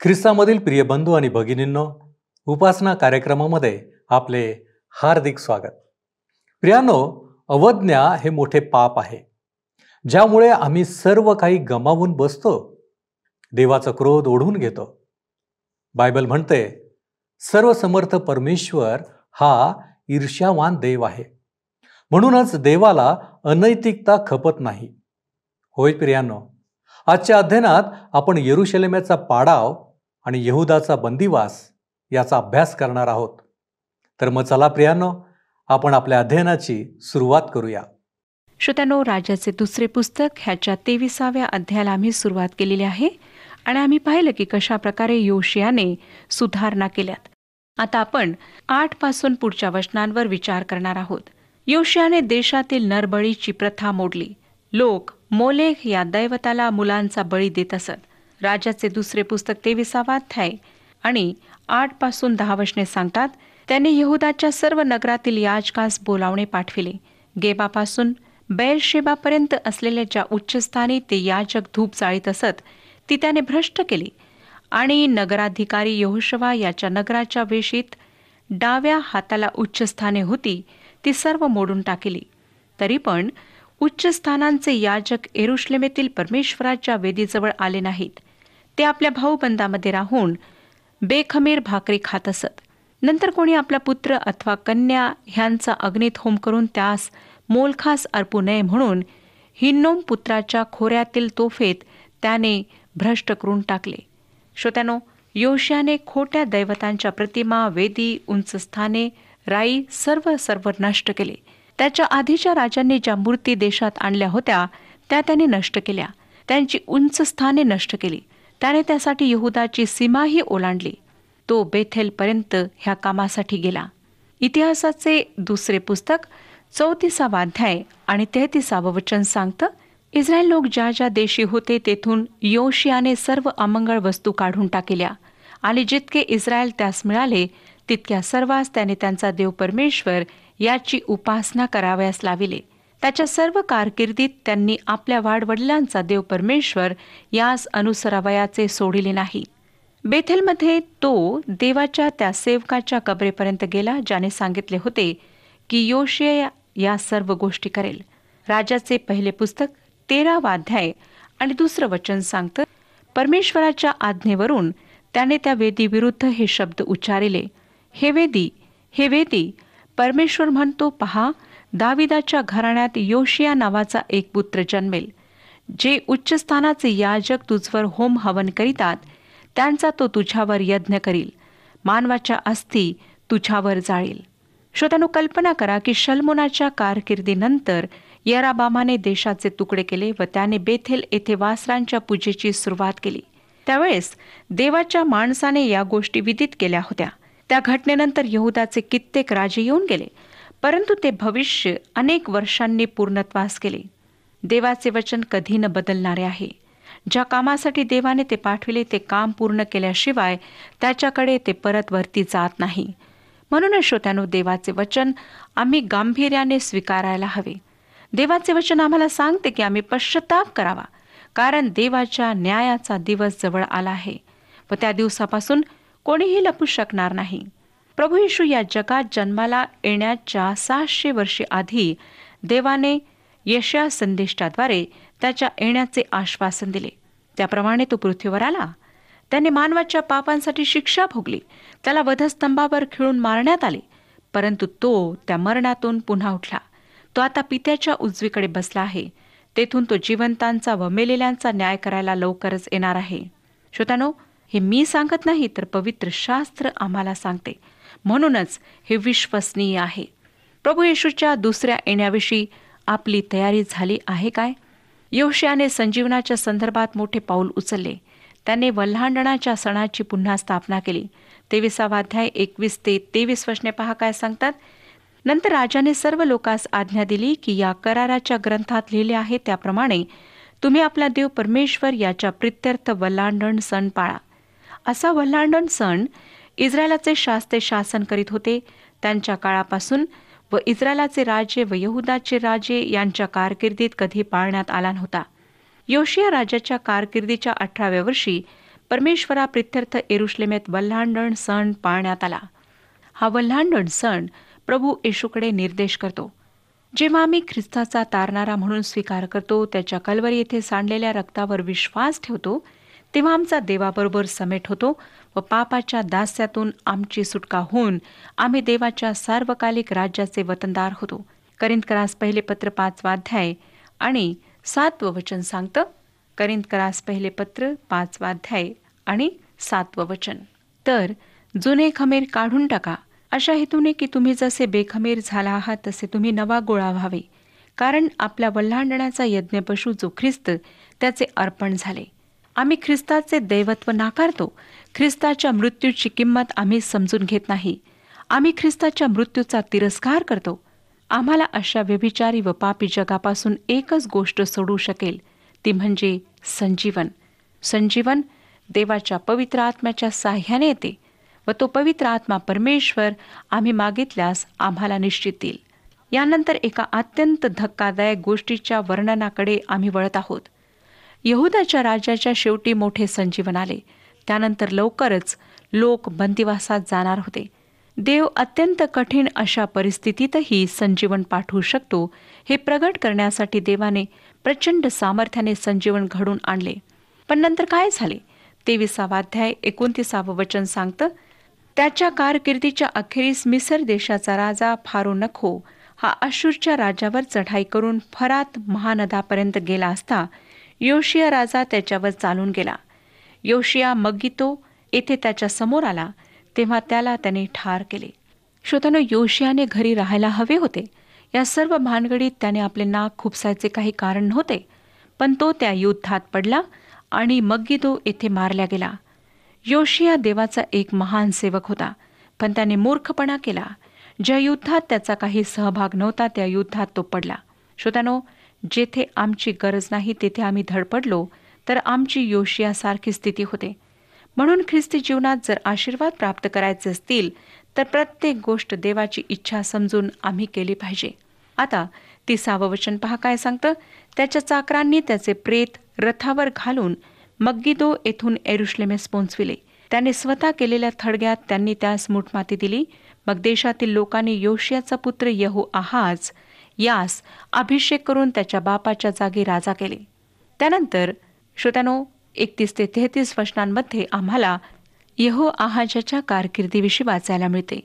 ख्रिस्तामधील प्रिय बंधू आणि भगिनींनो, उपासना कार्यक्रमामध्ये आपले हार्दिक स्वागत. प्रियानो, अवज्ञा हे मोठे पाप आहे, ज्यामुळे आम्ही सर्व काही गमावून बसतो, देवाचा क्रोध ओढून घेतो. बायबल म्हणते, सर्वसमर्थ परमेश्वर हा ईर्ष्यावान देव आहे. म्हणूनच देवाला अनैतिकता खपत नाही. होय प्रियानो, आजच्या अध्ययनात आपण यरुशलेमेचा पाडाव आणि यहुदाचा बंदिवास याचा अभ्यास करणार आहोत. तर मग चला प्रियानो, आपण आपल्या अध्ययनाची सुरुवात करूया. श्रोत्यानो, राजाचे दुसरे पुस्तक ह्याच्या 23व्या अध्यायाला आम्ही सुरुवात केलेली आहे आणि आम्ही पाहिलं की कशा प्रकारे योशियाने सुधारणा केल्यात. आता आपण 8 पासून पुढच्या वचनांवर विचार करणार आहोत. योशियाने देशातील नरबळीची प्रथा मोडली. लोक मोलेख या दैवताला मुलांचा बळी देत असत. राजाचे दुसरे पुस्तक 23वा अध्याय आणि 8 पासून 10 वचने सांगतात, त्याने यहुदाच्या सर्व नगरातील याजकास बोलावणे पाठविले. गेबापासून बेरशेबापर्यंत असलेल्या ज्या उच्चस्थानी ते याजक धूप जाळीत असत, ती त्याने भ्रष्ट केली आणि नगराधिकारी यहोशवा याच्या नगराच्या वेशीत डाव्या हाताला उच्चस्थाने होती, ती सर्व मोडून टाकली. तरी पण उच्चस्थानांचे याजक यरुशलेमेतील परमेश्वराच्या वेदीजवळ आले नाहीत. ते आपल्या भाऊबंदामध्ये राहून बेखमीर भाकरी खात असत. नंतर कोणी आपला पुत्र अथवा कन्या ह्यांचा अग्नीत होम करून त्यास मोलखास अर्पू नये म्हणून हिन्नोम पुत्राच्या खोऱ्यातील तोफेत त्याने भ्रष्ट करून टाकले. श्रोत्यानो, योशियाने खोट्या दैवतांच्या प्रतिमा, वेदी, उंच स्थाने, राई सर्व नष्ट केले. त्याच्या आधीच्या राजांनी ज्या मूर्ती देशात आणल्या होत्या त्या त्याने नष्ट केल्या. त्यांची उंच स्थाने नष्ट केली. त्याने त्यासाठी यहुदाची सीमाही ओलांडली. तो बेथेलपर्यंत ह्या कामासाठी गेला. इतिहासाचे दुसरे पुस्तक 34वा अध्याय आणि 33वे वचन सांगतं, इस्रायल लोक ज्या ज्या देशी होते तेथून योशियाने सर्व अमंगळ वस्तू काढून टाकल्या आणि जितके इस्रायल त्यास मिळाले तितक्या सर्वांस त्याने त्यांचा देव परमेश्वर याची उपासना करावयास लाविले. त्याच्या सर्व कारकिर्दीत त्यांनी आपल्या वाडवडिलांचा देव परमेश्वर यास अनुसरावयाचे सोडिले नाही. बेथेलमध्ये तो देवाच्या त्या सेवकाच्या कबरेपर्यंत गेला, ज्याने सांगितले होते की योशिया या सर्व गोष्टी करेल. राजाचे पहिले पुस्तक 13वा अध्याय आणि 2 वचन सांगतं, परमेश्वराच्या आज्ञेवरून त्याने त्या वेदीविरुद्ध हे शब्द उच्चारिले, हे वेदी, परमेश्वर म्हणतो, पहा, दाविदाच्या घराण्यात योशिया नावाचा एक पुत्र जन्मेल. जे उच्चस्थानाचे याजक तुझवर होम हवन करीतात त्यांचा तो तुझ्यावर यज्ञ करील. मानवाच्या अस्थी तुझ्यावर जाळील. श्रोत्यानो, कल्पना करा की शल्मोनाच्या कारकिर्दीनंतर यराबामाने देशाचे तुकडे केले व त्याने बेथेल येथे वासरांच्या पूजेची सुरुवात केली. त्यावेळेस देवाच्या माणसाने या गोष्टी विदित केल्या होत्या. त्या घटनेनंतर यहुदाचे कित्येक राजे येऊन गेले, परंतु ते भविष्य अनेक वर्षांनी पूर्णत्वास गेले. देवाचे वचन कधी न बदलणारे आहे. ज्या कामासाठी देवाने ते पाठविले ते काम पूर्ण केल्याशिवाय त्याच्याकडे ते परत वरती जात नाही. म्हणूनच श्रोत्यानो, देवाचे वचन आम्ही गांभीर्याने स्वीकारायला हवे. देवाचे वचन आम्हाला सांगते की आम्ही पश्चाताप करावा, कारण देवाच्या न्यायाचा दिवस जवळ आला आहे व त्या दिवसापासून कोणीही लपू शकणार नाही. प्रभू येशू या जगात जन्माला येण्याच्या 600 वर्षे आधी देवाने यशाया संदेष्टाद्वारे त्याच्या येण्याचे आश्वासन दिले. त्याप्रमाणे तो पृथ्वीवर आला. त्याने मानवाच्या पापांसाठी शिक्षा भोगली. त्याला वधस्तंभावर खिळून मारण्यात आले, परंतु तो त्या मरणातून पुन्हा उठला. तो आता पित्याच्या उजवीकडे बसला आहे. तेथून तो जिवंतांचा व मेलेल्यांचा न्याय करायला लवकरच येणार आहे. श्रोत्यानो, हे मी सांगत नाही तर पवित्र शास्त्र आम्हाला सांगते. म्हणूनच हे विश्वसनीय आहे. प्रभू येशूच्या दुसऱ्या येण्याविषयी आपली तयारी झाली आहे काय? योशियाने संजीवनाच्या संदर्भात मोठे पाऊल उचलले. त्याने वल्हांडणाच्या सणाची पुन्हा स्थापना केली. 23वा अध्याय 21 ते 23 वचने पहा काय सांगतात. नंतर राजाने सर्व लोकांस आज्ञा दिली की या कराराच्या ग्रंथात लिहिले आहे त्याप्रमाणे तुम्ही आपला देव परमेश्वर याच्या प्रित्यर्थ वल्हांडण सण पाळा. असा वल्हांडण सण इस्रायलाचे शास्त्रे शासन करीत होते त्यांच्या काळापासून व इस्रायलाचे राजे व यहुदाचे राजे यांच्या कारकिर्दीत कधी पाळण्यात आला नव्हता. योशिया राजाच्या कारकिर्दीच्या 18व्या वर्षी परमेश्वराप्रित्यर्थ यरुशलेमेत वल्हांडण सण पाळण्यात आला. हा वल्हांडण सण प्रभू येशूकडे निर्देश करतो. जेव्हा आम्ही ख्रिस्ताचा तारणारा म्हणून स्वीकार करतो, त्याच्या कल्वरी येथे सांडलेल्या रक्तावर विश्वास ठेवतो, तेव्हा आमचा देवाबरोबर समेट होतो व पापाच्या दास्यातून आमची सुटका होऊन आम्ही देवाच्या सार्वकालिक राज्याचे वतनदार होतो. करिंथकरास पहिले पत्र 5 अध्याय आणि 7 वचन सांगतं. करिंथकरास पहिले पत्र 5 अध्याय आणि 7 वचन. तर जुने खमीर काढून टाका, अशा हेतूने की तुम्ही जसे बेखमीर झाला आहात तसे तुम्ही नवा गोळा व्हावे. कारण आपल्या वल्हांडण्याचा यज्ञपशू जो ख्रिस्त त्याचे अर्पण झाले. आम्ही ख्रिस्ताचे दैवत्व नाकारतो. ख्रिस्ताच्या मृत्यूची किंमत आम्ही समजून घेत नाही. आम्ही ख्रिस्ताच्या मृत्यूचा तिरस्कार करतो. आम्हाला अशा व्यभिचारी व पापी जगापासून एकच गोष्ट सोडू शकेल, ती म्हणजे संजीवन. संजीवन देवाच्या पवित्र आत्म्याच्या साह्याने येते व तो पवित्र आत्मा परमेश्वर आम्ही मागितल्यास आम्हाला निश्चित देईल. यानंतर एका अत्यंत धक्कादायक गोष्टीच्या वर्णनाकडे आम्ही वळत आहोत. यहुदाच्या राज्याच्या शेवटी मोठे संजीवन आले. त्यानंतर लवकरच लोक बंदिवासात जाणार होते. देव अत्यंत कठीण अशा परिस्थितीतही संजीवन पाठवू शकतो हे प्रगट करण्यासाठी देवाने प्रचंड सामर्थ्याने संजीवन घडून आणले. पण नंतर काय झाले? 23 अध्याय 29 वचन सांगतं, त्याच्या कारकिर्दीच्या अखेरीस मिसर देशाचा राजा फारो नखो हा अश्शूरच्या राजावर चढाई करून फरात महानदापर्यंत गेला असता योशिया राजा त्याच्यावर चालून गेला. योशिया मग्गितो येथे त्याच्या समोर आला, तेव्हा त्याला त्याने ठार केले. श्रोत्यानो, योशियाने घरी राहायला हवे होते. या सर्व भानगडीत त्याने आपले नाक खुपसायचे काही कारण नव्हते. पण तो त्या युद्धात पडला आणि मग्गिदो येथे मारला गेला. योशिया देवाचा एक महान सेवक होता, पण त्याने मूर्खपणा केला. ज्या युद्धात त्याचा काही सहभाग नव्हता त्या युद्धात तो पडला. श्रोत्यानो, जेथे आमची गरज नाही तेथे आम्ही धडपडलो तर आमची योशियासारखी स्थिती होते. म्हणून ख्रिस्ती जीवनात जर आशीर्वाद प्राप्त करायचे असतील तर प्रत्येक गोष्ट देवाची इच्छा समजून आम्ही केली पाहिजे. आता 30 वचन पहा काय सांगतं. त्याच्या चाकरांनी त्याचे प्रेत रथावर घालून मग्गिदो येथून यरुशलेमेस पोहोचविले. त्याने स्वतः केलेल्या थडग्यात त्यांनी त्यास मूठमाती दिली. मग देशातील लोकांनी योशियाचा पुत्र यहोआहाज यास अभिषेक करून त्याच्या बापाच्या जागी राजा केले. त्यानंतर श्रोत्यानो 31 ते 33 वचनांमध्ये आम्हाला यहोआहाजाच्या कारकिर्दीविषयी वाचायला मिळते.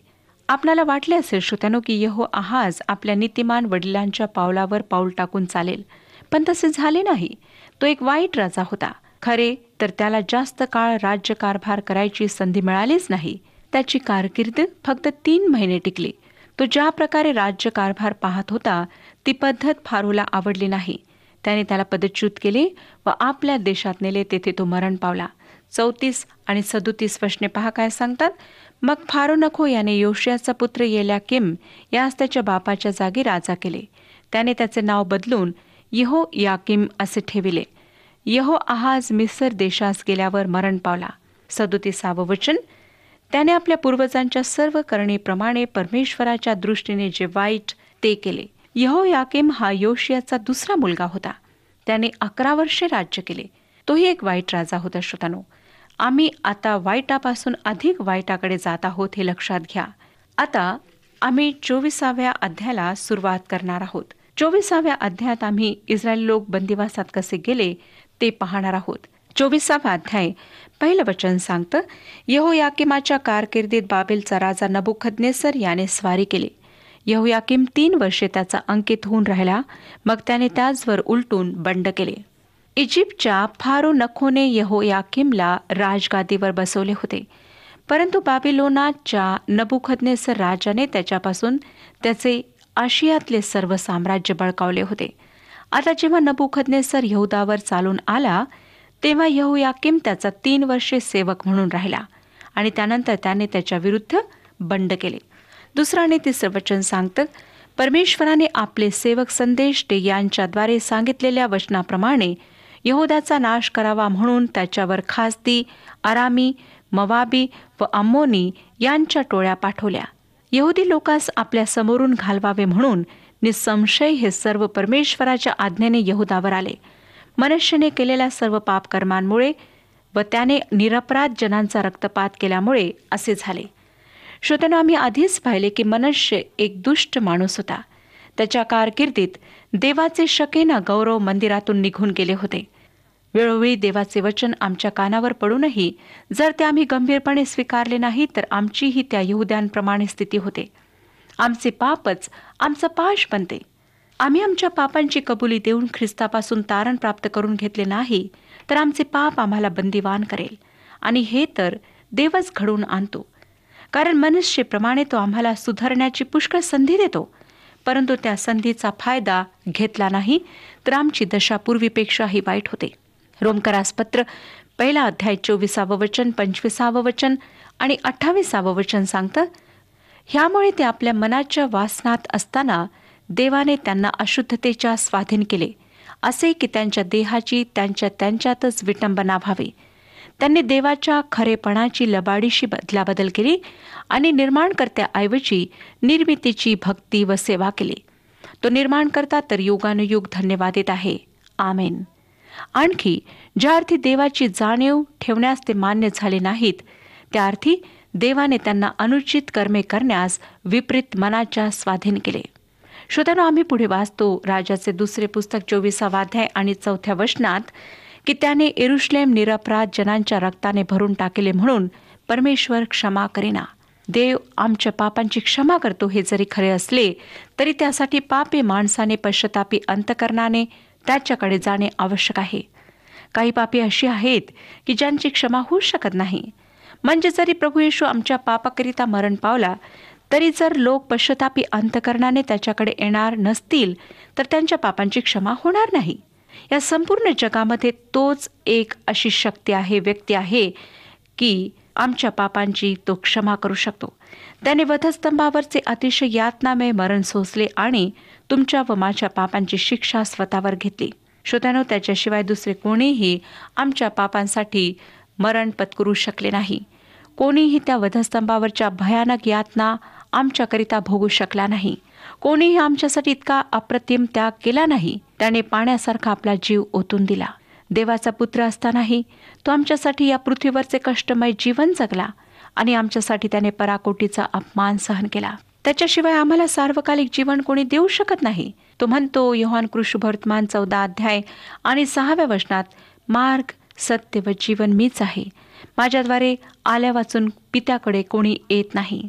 आपल्याला वाटले असेल श्रोत्यानो की यहोआहाज आपल्या नीतिमान वडिलांच्या पावलावर पाऊल टाकून चालेल, पण तसे झाले नाही. तो एक वाईट राजा होता. खरे तर त्याला जास्त काळ राज्यकारभार करायची संधी मिळालीच नाही. त्याची कारकीर्द फक्त 3 महिने टिकली. तो ज्या प्रकारे राज्यकारभार पाहत होता ती पद्धत फारोला आवडली नाही. त्याने त्याला पदच्युत केले व आपल्या देशात नेले. तेथे तो मरण पावला. 34 आणि 37 वचने पहा काय सांगतात. मग फारो नखो याने योशियाचा पुत्र येल्याकीम यास त्याच्या बापाच्या जागी राजा केले. त्याने त्याचे नाव बदलून यहोयाकीम असे ठेविले. यहोआहाज मिसर देशास गेल्यावर मरण पावला. 37 वचन. त्याने आपल्या पूर्वजांच्या सर्व करणीप्रमाणे परमेश्वराच्या दृष्टीने जे वाईट ते केले. यहोयाकीम हा योशियाचा दुसरा मुलगा होता. त्याने 11 वर्षे राज्य केले. तोही एक वाईट राजा होता. श्रोतानो, आम्ही आता वाईटापासून अधिक वाईटाकडे जात आहोत हे लक्षात घ्या. आता आम्ही 24व्या अध्यायाला सुरुवात करणार आहोत. 24व्या अध्यायात आम्ही इस्रायली लोक बंदिवासात कसे गेले ते पाहणार आहोत. 24वा अध्याय पहिलं वचन सांगतं, यहोयाकीमाच्या कारकिर्दीत बाबेलचा राजा नबुखदनेसर याने स्वारी केली. यहोयाकीम 3 वर्षे त्याचा अंकित होऊन राहिला. मग त्याने त्याचवर उलटून बंड केले. इजिप्तच्या फारो नखोने यहोयाकीमला राजगादीवर बसवले होते, परंतु बाबिलोनाच्या नबुखदनेसर राजाने त्याच्यापासून त्याचे आशियातले सर्व साम्राज्य बळकावले होते. आता जेव्हा नबुखदनेसर यहुदावर चालून आला तेव्हा यहोयाकीम त्याचा 3 वर्षे सेवक म्हणून राहिला आणि त्यानंतर त्याने त्याच्या विरुद्ध बंड केले. 2 आणि 3 वचन सांगतं, परमेश्वराने आपले सेवक संदेश यांच्याद्वारे सांगितलेल्या वचनाप्रमाणे यहुदाचा नाश करावा म्हणून त्याच्यावर खासदी, अरामी, मवाबी व अम्मोनी यांच्या टोळ्या पाठवल्या. यहुदी लोकांस आपल्या समोरून घालवावे म्हणून निसंशय हे सर्व परमेश्वराच्या आज्ञेने यहुदावर आले. मनुष्याने केलेल्या सर्व पापकर्मांमुळे व त्याने निरपराध जनांचा रक्तपात केल्यामुळे असे झाले. श्रोत्यांनो, आम्ही आधीच पाहिले की मनुष्य एक दुष्ट माणूस होता. त्याच्या कारकिर्दीत देवाचे शकेना गौरव मंदिरातून निघून गेले होते. वेळोवेळी देवाचे वचन आमच्या कानावर पडूनही जर ते आम्ही गंभीरपणे स्वीकारले नाही तर आमचीही त्या यहुद्यांप्रमाणे स्थिती होते. आमचे पापच आमचा पाश बनते. आम्ही आमच्या पापांची कबुली देऊन ख्रिस्तापासून तारण प्राप्त करून घेतले नाही तर आमचे पाप आम्हाला बंदिवान करेल, आणि हे तर देवच घडवून आणतो. कारण मनुष्यप्रमाणे तो आम्हाला सुधारण्याची पुष्कळ संधी देतो, परंतु त्या संधीचा फायदा घेतला नाही तर आमची दशा पूर्वीपेक्षाही वाईट होते. रोमकरास पत्र 1 अध्याय 24 वचन, 25 वचन आणि 28 वचन सांगतं, ह्यामुळे ते आपल्या मनाच्या वासनात असताना देवाने त्यांना अशुद्धतेच्या स्वाधीन केले, असे की त्यांच्या देहाची त्यांच्यातच विटंबना व्हावी. त्यांनी देवाच्या खरेपणाची लबाडीशी बदलाबदल केली आणि निर्माणकर्त्याऐवजी निर्मितीची भक्ती व सेवा केली. तो निर्माणकर्ता तर युगानुयुग धन्यवादित आहे. आमेन. आणखी ज्या अर्थी देवाची जाणीव ठेवण्यास ते मान्य झाले नाहीत, त्या अर्थी देवाने त्यांना अनुचित कर्मे करण्यास विपरीत मनाच्या स्वाधीन केले. श्रोत्यांनो, आम्ही पुढे वाचतो राजाचे दुसरे पुस्तक 24 अध्याय आणि 4 वचनात की त्याने यरुशलेम निरपराध जनांच्या रक्ताने भरून टाकले म्हणून परमेश्वर क्षमा करेना. देव आमच्या पापांची क्षमा करतो हे जरी खरे असले तरी त्यासाठी पापी माणसाने पश्चातापी अंतकरणाने त्याच्याकडे जाणे आवश्यक आहे. काही पापी अशी आहेत की ज्यांची क्षमा होऊ शकत नाही. म्हणजे जरी प्रभू येशू आमच्या पापाकरिता मरण पावला तरी जर लोक पश्चातापी अंतकरणाने त्याच्याकडे येणार नसतील तर त्यांच्या पापांची क्षमा होणार नाही. या संपूर्ण जगामध्ये तोच एक अशी शक्ती आहे, व्यक्ती आहे की आमच्या पापांची तो क्षमा करू शकतो. त्याने वधस्तंभावरचे अतिशय यातनामय मरण सोसले आणि तुमच्या व माझ्या पापांची शिक्षा स्वतःवर घेतली. श्रोत्यांनो, त्याच्याशिवाय दुसरे कोणीही आमच्या पापांसाठी मरण पत्करू शकले नाही. कोणीही त्या वधस्तंभावरच्या भयानक यातना आमच्याकरिता भोगू शकला नाही. कोणीही आमच्यासाठी इतका अप्रतिम त्याग केला नाही. त्याने पाण्यासारखा आपला जीव ओतून दिला. देवाचा पुत्र असतानाही तो आमच्यासाठी या पृथ्वीवरचे कष्टमय जीवन जगला आणि आमच्यासाठी त्याने पराकोटीचा अपमान सहन केला. त्याच्याशिवाय आम्हाला सार्वकालिक जीवन कोणी देऊ शकत नाही. तो म्हणतो योहान कृष्णवर्तमान 14 अध्याय आणि 6 वचनात, मार्ग, सत्य व जीवन मीच आहे. माझ्याद्वारे आल्या वाचून पित्याकडे कोणी येत नाही.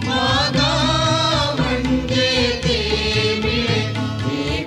मागा म्हणजे ते मिळे, हे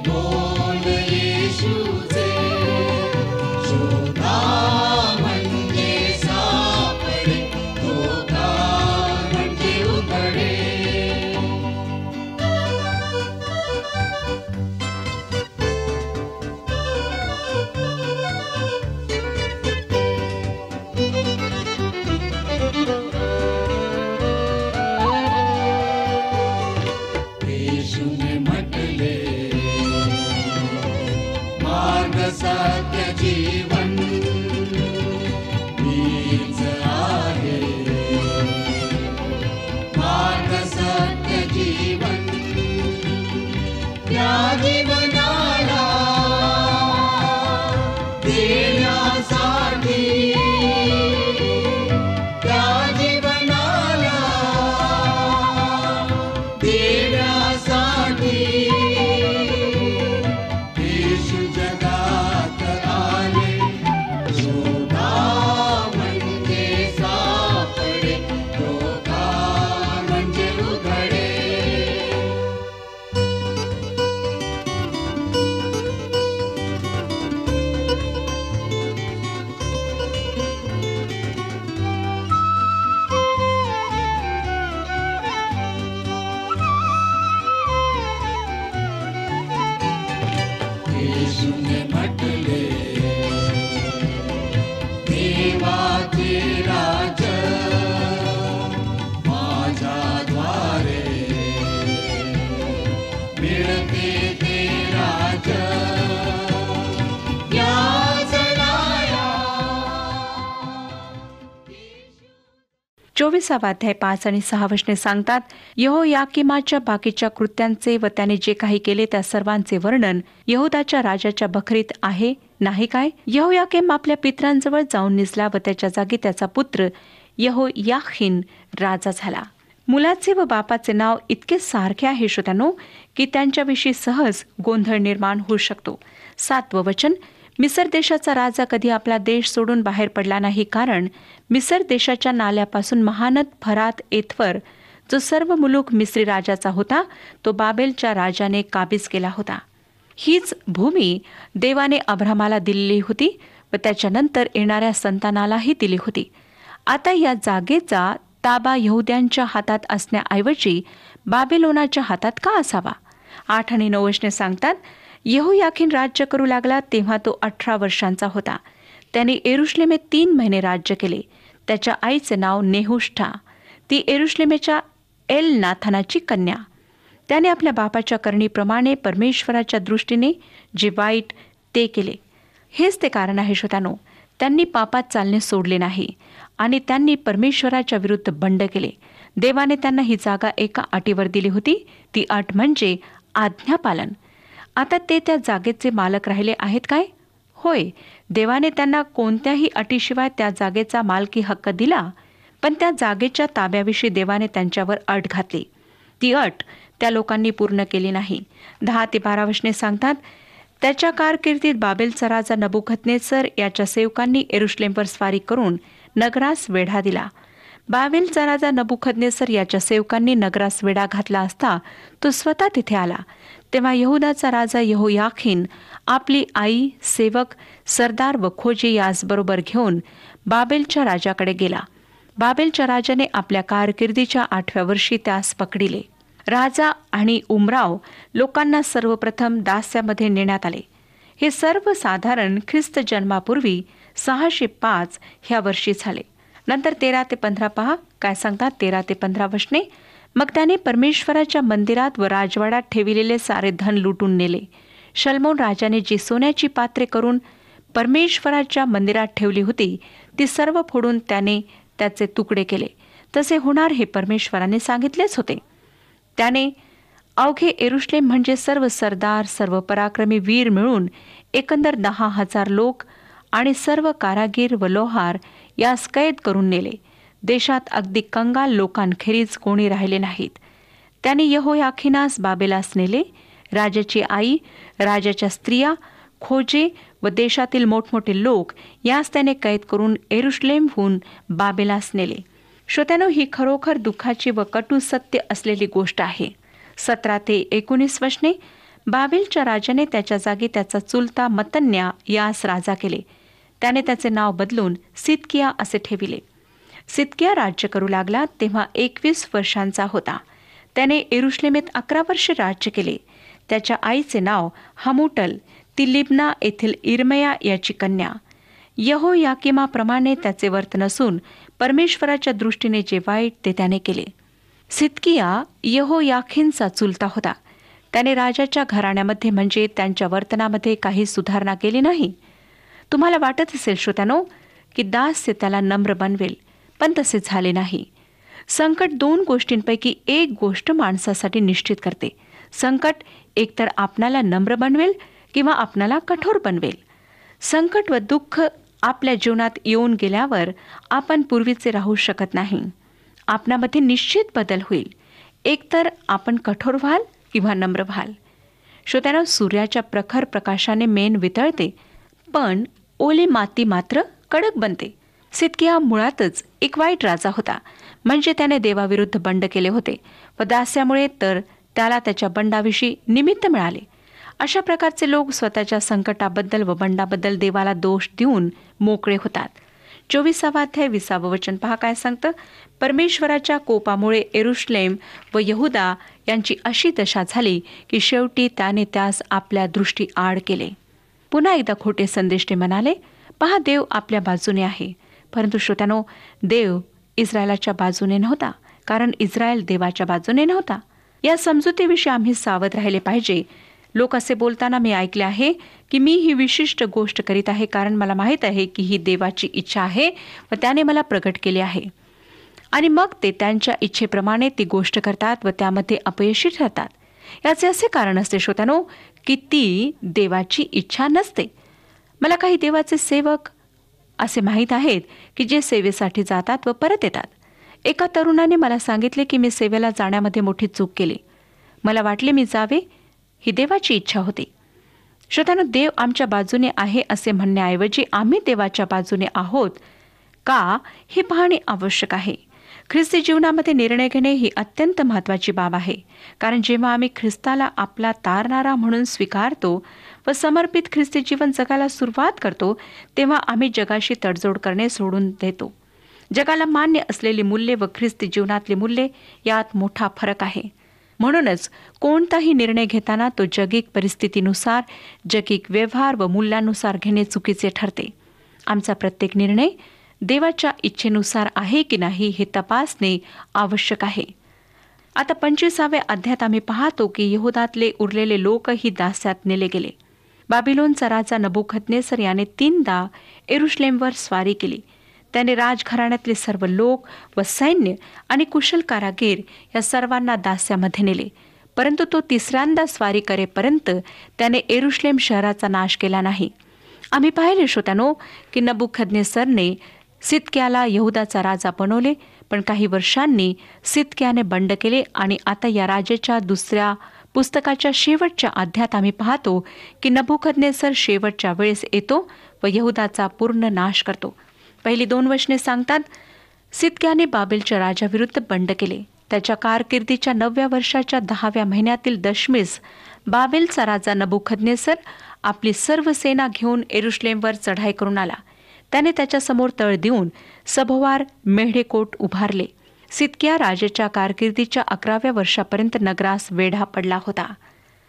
24 अध्याय 5 आणि 6 वचने सांगतात, यहोयाकीमाच्या बाकीच्या कृत्यांचे व त्याने जे काही केले त्या सर्वांचे वर्णन यहूदाच्या राजाच्या बखरीत आहे नाही काय? यहोयाकीम आपल्या पितरांजवळ जाऊन निजला व त्याच्या जागी त्याचा पुत्र यहोयाखीन राजा झाला. मुलाचे व बापाचे नाव इतके सारखे आहे श्रोत्यांनो की त्यांच्याविषयी सहज गोंधळ निर्माण होऊ शकतो. 7वं वचन, मिसर देशाचा राजा कधी आपला देश सोडून बाहेर पडला नाही, कारण मिसर देशाच्या नाल्यापासून महानद फरात येथवर जो सर्व मुलूक मिस्री राजाचा होता तो बाबेलच्या राजाने काबीज केला होता. हीच भूमी देवाने अब्रामाला दिलेली होती व त्याच्यानंतर येणाऱ्या संतानालाही दिली होती. आता या जागेचा ताबा यहुद्यांच्या हातात असण्याऐवजी बाबेलोनाच्या हातात का असावा? 8 आणि 9 वचने सांगतात, यहोयाखीन राज्य करू लागला तेव्हा तो 18 वर्षांचा होता. त्याने यरुश्लेमेत 3 महिने राज्य केले. त्याच्या आईचे नाव नेहुष्ठा, ती यरुश्लेमेच्या एलनाथानाची कन्या. त्याने आपल्या बापाच्या करणीप्रमाणे परमेश्वराच्या दृष्टीने जे वाईट ते केले. हेच ते कारण आहे श्रोत्यानो, त्यांनी पापात चालणे सोडले नाही आणि त्यांनी परमेश्वराच्या विरुद्ध बंड केले. देवाने त्यांना ही जागा एका अटीवर दिली होती, ती अट म्हणजे आज्ञापालन. आता ते त्या जागेचे मालक राहिले आहेत काय? होय, देवाने त्यांना कोणत्याही अटीशिवाय त्या जागेचा मालकी हक्क दिला, पण त्या जागेच्या ताब्याविषयी देवाने त्यांच्यावर अट घातली. ती अट त्या लोकांनी पूर्ण केली नाही. 10 ते 12 वचने सांगतात, त्याच्या कारकिर्दीत बाबेलचा राजा नबुकदनेस्सर याच्या सेवकांनी यरुश्लेमवर स्वारी करून नगरास वेढा दिला. बाबेलचा राजा नबुकदनेस्सर याच्या सेवकांनी नगरास वेढा घातला असता तो स्वतः तिथे आला. तेव्हा यहूदाचा राजा यहोयाखीन आपली आई, सेवक, सरदार व खोजी याचबरोबर घेऊन बाबेलच्या राजाकडे गेला. बाबेलच्या राजाने आपल्या कारकिर्दीच्या 8व्या वर्षी त्यास पकडिले. राजा आणि उमराव लोकांना सर्वप्रथम दास्यामध्ये नेण्यात आले. हे सर्व साधारण ख्रिस्त जन्मापूर्वी 605 ह्या वर्षी झाले. नंतर 13 ते 15 पहा काय सांगतात. 13 ते 15 वचने, मग त्याने परमेश्वराच्या मंदिरात व राजवाड्यात ठेविलेले सारे धन लुटून नेले. शल्मोन राजाने जी सोन्याची पात्रे करून परमेश्वराच्या मंदिरात ठेवली होती ती सर्व फोडून त्याने त्याचे तुकडे केले. तसे होणार हे परमेश्वराने सांगितलेच होते. त्याने अवघे यरुश्लेम म्हणजे सर्व सरदार, सर्व पराक्रमी वीर मिळून एकंदर 10,000 लोक आणि सर्व कारागीर व लोहार यास कैद करून नेले. देशात अगदी कंगाल लोकांखेरीज कोणी राहिले नाहीत. त्याने यहोयाखीनास बाबेलास नेले. राजाची आई, राजाच्या स्त्रिया, खोजे व देशातील मोठमोठे लोक यास त्याने कैद करून यरुश्लेमहून बाबेलास नेले. श्रोत्यानो, ही खरोखर दुःखाची व कटू सत्य असलेली गोष्ट आहे. 17 ते 19 वचने, बाबेलच्या राजाने त्याच्या जागी त्याचा चुलता मत्तन्या यास राजा केले. त्याने त्याचे नाव बदलून सिदकिया असे ठेविले. सिदकिया राज्य करू लागला तेव्हा 21 वर्षांचा होता. त्याने यरुश्लेमेत 11 वर्षे राज्य केले. त्याच्या आईचे नाव हमूटल, ती लिब्ना येथील इर्मया याची कन्या. यहोयाकीमाप्रमाणे त्याचे वर्तन असून परमेश्वराच्या दृष्टीने जे वाईट ते त्याने केले. सिदकिया यहोयाखीनचा चुलता होता. त्याने राजाच्या घराण्यामध्ये म्हणजे त्यांच्या वर्तनामध्ये काही सुधारणा केली नाही. तुम्हाला वाटत असेल श्रोत्यानो की दास्य त्याला नम्र बनवेल, पण तसे झाले नाही. संकट 2 गोष्टींपैकी एक गोष्ट माणसासाठी निश्चित करते. संकट एकतर आपणाला नम्र बनवेल किंवा आपणाला कठोर बनवेल. संकट व दुःख आपल्या जीवनात येऊन गेल्यावर आपण पूर्वीचे राहू शकत नाही. आपणामध्ये निश्चित बदल होईल. एकतर आपण कठोर व्हाल किंवा नम्र व्हाल. श्रोत्यानो, सूर्याच्या प्रखर प्रकाशाने मेण वितळते, पण ओली माती मात्र कडक बनते. सिदकिया मुळातच एक वाईट राजा होता. म्हणजे त्याने देवाविरुद्ध बंड केले होते व दास्यामुळे तर त्याला त्याच्या बंडाविषयी निमित्त मिळाले. अशा प्रकारचे लोक स्वतःच्या संकटाबद्दल व बंडाबद्दल देवाला दोष देऊन मोकळे होतात. 24 अध्याय 20 वचन पहा काय सांगतं. परमेश्वराच्या कोपामुळे यरुश्लेम व यहुदा यांची अशी दशा झाली की शेवटी त्याने त्यास आपल्या दृष्टी आड केले. पुन्हा एकदा खोटे संदेष्टे म्हणाले, पहा देव आपल्या बाजूने आहे. परंतु श्रोत्यानो, देव इस्रायलाच्या बाजूने नव्हता, कारण इस्रायल देवाच्या बाजूने नव्हता. या समजुतीविषयी आम्ही सावध राहिले पाहिजे. लोक असे बोलताना मी ऐकले आहे की मी ही विशिष्ट गोष्ट करीत आहे कारण मला माहीत आहे की ही देवाची इच्छा आहे व त्याने मला प्रगट केले आहे. आणि मग ते त्यांच्या इच्छेप्रमाणे ती गोष्ट करतात व त्यामध्ये अपयशी ठरतात. याचे असे कारण असते श्रोत्यानो, की ती देवाची इच्छा नसते. मला काही देवाचे सेवक असे माहीत आहेत की जे सेवेसाठी जातात व परत येतात. एका तरुणाने मला सांगितले की मी सेवेला जाण्यामध्ये मोठी चूक केली. मला वाटले मी जावे, ही देवाची इच्छा होती. श्रोत्यानो, देव आमच्या बाजूने आहे असे म्हणण्याऐवजी आम्ही देवाच्या बाजूने आहोत का हे पाहणे आवश्यक आहे. ख्रिस्ती जीवनामध्ये निर्णय घेणे ही अत्यंत महत्त्वाची बाब आहे. कारण जेव्हा आम्ही ख्रिस्ताला आपला तारणारा म्हणून स्वीकारतो व समर्पित ख्रिस्ती जीवन जगायला सुरुवात करतो, तेव्हा आम्ही जगाशी तडजोड करणे सोडून देतो. जगाला मान्य असलेली मूल्ये व ख्रिस्ती जीवनातली मूल्ये यात मोठा फरक आहे. म्हणूनच कोणताही निर्णय घेताना तो जगिक परिस्थितीनुसार, जगिक व्यवहार व मूल्यानुसार घेणे चुकीचे ठरते. आमचा प्रत्येक निर्णय देवाच्या इच्छेनुसार आहे की नाही हे तपासणे आवश्यक आहे. आता 25व्या अध्यायात आम्ही पाहतो की यहुदातले उरलेले लोकही दास्यात नेले गेले. बाबिलोनचा राजा नबुकदनेस्सर याने 3दा यरुशलेमवर स्वारी केली. त्याने राजघराण्यातले सर्व लोक व सैन्य आणि कुशल कारागीर या सर्वांना दास्यामध्ये नेले. परंतु तो 3ऱ्यांदा स्वारी करेपर्यंत त्याने यरुशलेम शहराचा नाश केला नाही. आम्ही पाहिले श्रोत्यानो की नबुकदनेस्सरने सिदकियाला यहुदाचा राजा बनवले, पण काही वर्षांनी सिदकियाने बंड केले. आणि आता या राजाच्या 2ऱ्या पुस्तकाच्या शेवटच्या अध्यायात आम्ही पाहतो की नबुकदनेस्सर शेवटच्या वेळेस येतो व यहुदाचा पूर्ण नाश करतो. पहिली 2 वचने सांगतात, सिदकियाने बाबेलच्या राजाविरुद्ध बंड केले. त्याच्या कारकिर्दीच्या 9व्या वर्षाच्या 10व्या महिन्यातील दशमीस बाबेलचा राजा नबुकदनेस्सर आपली सर्व सेना घेऊन यरुशलेमवर चढाई करून आला. त्याने त्याच्यासमोर तळ देऊन सभोवार मेढेकोट उभारले. सिदकिया राजाच्या कारकिर्दीच्या 11व्या वर्षापर्यंत नगरास वेढा पडला होता.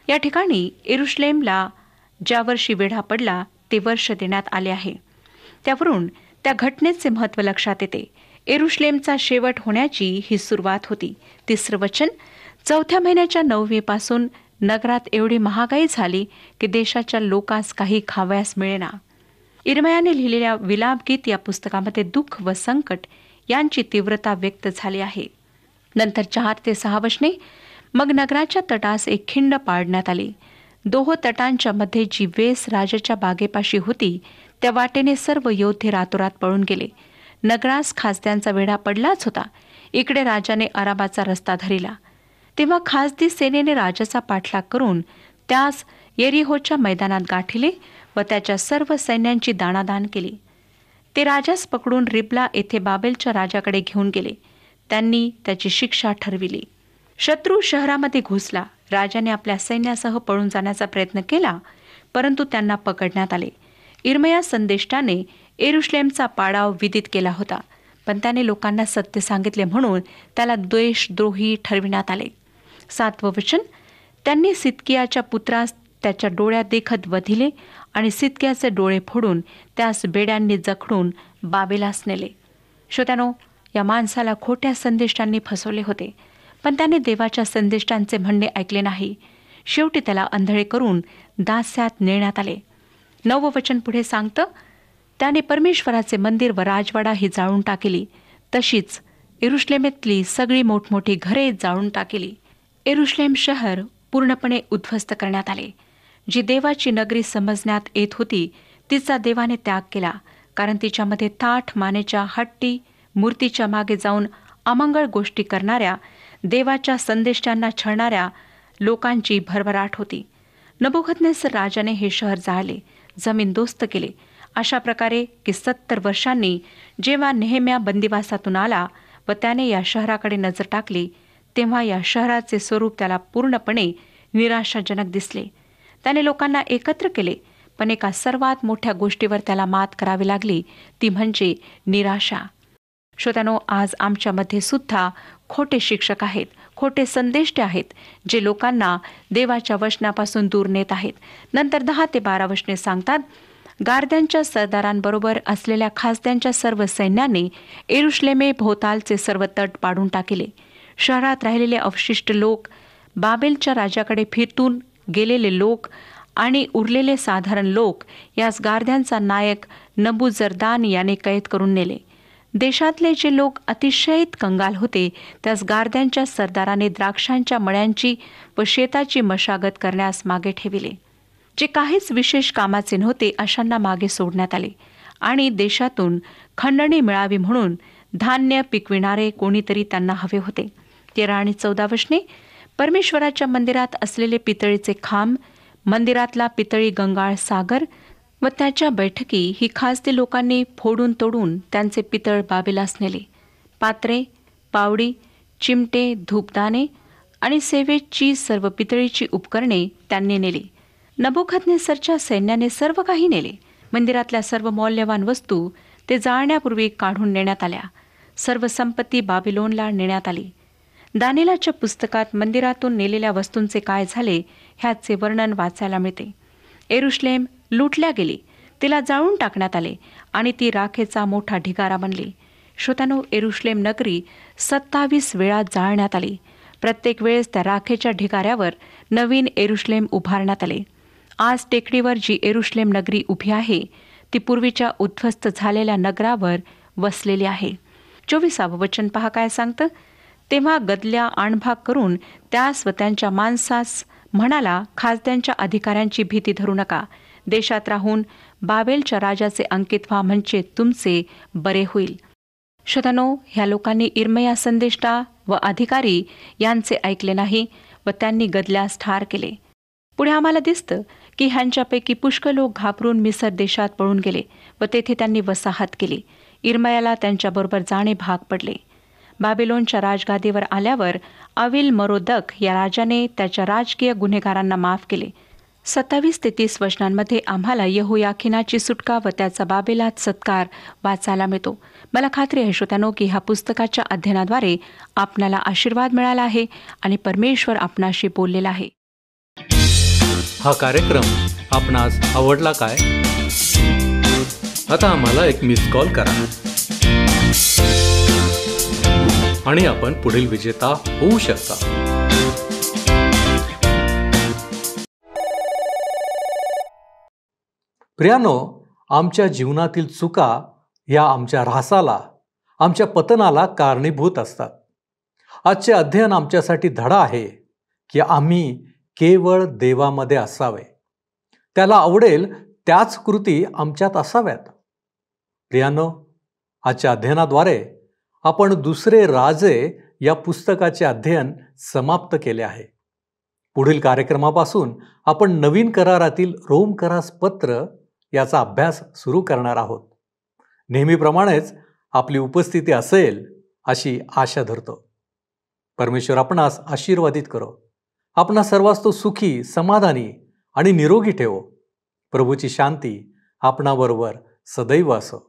या ठिकाणी यरुशलेमला ज्या वर्षी वेढा पडला ते वर्ष देण्यात आले आहे. त्यावरून त्या घटनेचे महत्त्व लक्षात येते. यरुशलेमचा शेवट होण्याची ही सुरुवात होती. 3रं वचन, 4थ्या महिन्याच्या 9वीपासून नगरात एवढी महागाई झाली की देशाच्या लोकांस काही खावयास मिळेना. इर्मयाने लिहिलेल्या विलापगीत या पुस्तकामध्ये दुःख व संकट यांची तीव्रता व्यक्त झाली आहे. नंतर 4 ते 6 वचने, मग नगराच्या तटास एक खिंड पाडण्यात आली. 2 तटांच्या मध्ये जी वेस राजाच्या बागेपाशी होती त्या वाटेने सर्व योद्धे रातोरात पळून गेले. नगरास खासद्यांचा वेढा पडलाच होता. इकडे राजाने अराबाचा रस्ता धरिला. तेव्हा खासदी सेनेने राजाचा पाठलाग करून त्यास येरिहोच्या मैदानात गाठिले व त्याच्या सर्व सैन्यांची दाणादाण केली. ते राजास पकडून रिबला येथे बाबेलच्या राजाकडे घेऊन गेले. त्यांनी त्याची शिक्षा ठरविली. शत्रू शहरामध्ये घुसला. राजाने आपल्या सैन्यासह पळून जाण्याचा प्रयत्न केला, परंतु त्यांना पकडण्यात आले. इर्मया संदेष्टाने यरुशलेमचा पाडाव विदित केला होता, पण त्याने लोकांना सत्य सांगितले म्हणून त्याला द्वेषद्रोही ठरविण्यात आले. 7वं वचन, त्यांनी सिदकियाच्या पुत्रास त्याच्या डोळ्यात देखत वधिले आणि सिदकियाचे डोळे फोडून त्यास बेड्यांनी जखडून बाबेलास नेले. श्रोत्यानो, या माणसाला खोट्या संदेष्टांनी फसवले होते, पण त्याने देवाच्या संदेष्टांचे म्हणणे ऐकले नाही. शेवटी त्याला अंधळे करून दास्यात नेण्यात आले. 9वं वचन पुढे सांगतं, त्याने परमेश्वराचे मंदिर व राजवाडा ही जाळून टाकली. तशीच यरुशलेमेतली सगळी मोठमोठी घरे जाळून टाकली. यरुशलेम शहर पूर्णपणे उद्ध्वस्त करण्यात आले. जी देवाची नगरी समजण्यात येत होती तिचा देवाने त्याग केला, कारण तिच्यामध्ये ताठ मानेच्या हट्टी मूर्तीच्या मागे जाऊन अमंगळ गोष्टी करणाऱ्या, देवाच्या संदेष्टांना छळणाऱ्या लोकांची भरभराट होती. नबुकदनेस्सर राजाने हे शहर जाळले, जमीनदोस्त केले. अशा प्रकारे की 70 वर्षांनी जेव्हा नेहेम्या बंदिवासातून आला व त्याने या शहराकडे नजर टाकली, तेव्हा या शहराचे स्वरूप त्याला पूर्णपणे निराशाजनक दिसले. त्याने लोकांना एकत्र केले, पण एका सर्वात मोठ्या गोष्टीवर त्याला मात करावी लागली, ती म्हणजे निराशा. श्रोत्यानो, आज आमच्यामध्ये सुद्धा खोटे शिक्षक आहेत, खोटे संदेष्टे आहेत, जे लोकांना देवाच्या वचनापासून दूर नेत आहेत. नंतर 10 ते 12 वचने सांगतात, गारद्यांच्या सरदारांबरोबर असलेल्या खासद्यांच्या सर्व सैन्याने यरुशलेमे भोवतालचे सर्व तट पाडून टाकले. शहरात राहिलेले अवशिष्ट लोक, बाबेलच्या राजाकडे फिरतून गेलेले लोक आणि उरलेले साधारण लोक यास गारद्यांचा नायक नबूजरदान याने कैद करून नेले. देशातले जे लोक अतिशयत कंगाल होते, त्यास गारद्यांच्या सरदाराने द्राक्षांच्या मळ्यांची व शेताची मशागत करण्यास मागे ठेविले. जे काहीच विशेष कामाचे नव्हते अशांना मागे सोडण्यात आले आणि देशातून खंडणी मिळावी म्हणून धान्य पिकविणारे कोणीतरी त्यांना हवे होते. 13 आणि 14 वचने. परमेश्वराच्या मंदिरात असलेले पितळीचे खांब, मंदिरातला पितळी गंगाळ सागर व त्याच्या बैठकी ही खासदी लोकांनी फोडून तोडून त्यांचे पितळ बाबेलास नेले. पात्रे, पावडी, चिमटे, धूपदाणे आणि सेवेची सर्व पितळीची उपकरणे त्यांनी नेली. नबुकदनेस्सरच्या सैन्याने सर्व काही नेले. मंदिरातल्या सर्व मौल्यवान वस्तू ते जाळण्यापूर्वी काढून नेण्यात आल्या. सर्व संपत्ती बाबिलोनला नेण्यात आली. दानिएलाच्या पुस्तकात मंदिरातून नेलेल्या वस्तूंचे काय झाले ह्याचे वर्णन वाचायला मिळते. यरूशलेम लुटल्या गेली, तिला जाळून टाकण्यात आले आणि ती राखेचा मोठा ढिगारा बनली. श्रोत्यानो, यरूशलेम नगरी 27 वेळा जाळण्यात आली. प्रत्येक वेळेस त्या राखेच्या ढिगाऱ्यावर नवीन यरूशलेम उभारण्यात आले. आज टेकडीवर जी यरूशलेम नगरी उभी आहे ती पूर्वीच्या उद्ध्वस्त झालेल्या नगरावर वसलेली आहे. 24 वचन पहा काय सांगतं. तेव्हा गदल्या आणभाग करून त्यास व त्यांच्या माणसास म्हणाला, खासद्यांच्या अधिकाऱ्यांची भीती धरू नका. देशात राहून बाबेलच्या राजाचे अंकित व्हा, म्हणजे तुमचे बरे होईल. श्रोत्यानो, ह्या लोकांनी इर्मया संदेष्टा व अधिकारी यांचे ऐकले नाही व त्यांनी गदल्यास ठार केले. पुढे आम्हाला दिसतं की ह्यांच्यापैकी पुष्कळ लोक घाबरून मिसर देशात पळून गेले व तेथे त्यांनी वसाहत केली. इर्मयाला त्यांच्याबरोबर जाणे भाग पडले. बाबिलोनच्या राजगादीवर आल्यावर अविल मरोदक या राजाने त्याच्या राजकीय गुन्हेगारांना माफ केले. 27 ते 30 वचनांमध्ये आम्हाला यहोयाखीनाची सुटका व त्याचा बाबेलात सत्कार वाचायला मिळतो. मला खात्री आहे श्रोत्यानो की ह्या पुस्तकाच्या अध्ययनाद्वारे आपणाला आशीर्वाद मिळाला आहे आणि परमेश्वर आपणाशी बोललेला आहे. हा कार्यक्रम आपणास आवडला काय? आता आम्हाला एक मिस कॉल करा आणि आपण पुढील विजेता होऊ शकता. प्रियानो, आमच्या जीवनातील चुका या आमच्या ऱ्हासाला, आमच्या पतनाला कारणीभूत असतात. आजचे अध्ययन आमच्यासाठी धडा आहे की आम्ही केवळ देवामध्ये असावे, त्याला आवडेल त्याच कृती आमच्यात असाव्यात. प्रियानो, आजच्या अध्ययनाद्वारे आपण दुसरे राजे या पुस्तकाचे अध्ययन समाप्त केले आहे. पुढील कार्यक्रमापासून आपण नवीन करारातील रोम करास पत्र याचा अभ्यास सुरू करणार आहोत. नेहमीप्रमाणेच आपली उपस्थिती असेल अशी आशा धरतो. परमेश्वर आपणास आशीर्वादित करो. आपणा सर्वांस तो सुखी, समाधानी आणि निरोगी ठेवो. प्रभूची शांती आपणाबरोबर सदैव असो.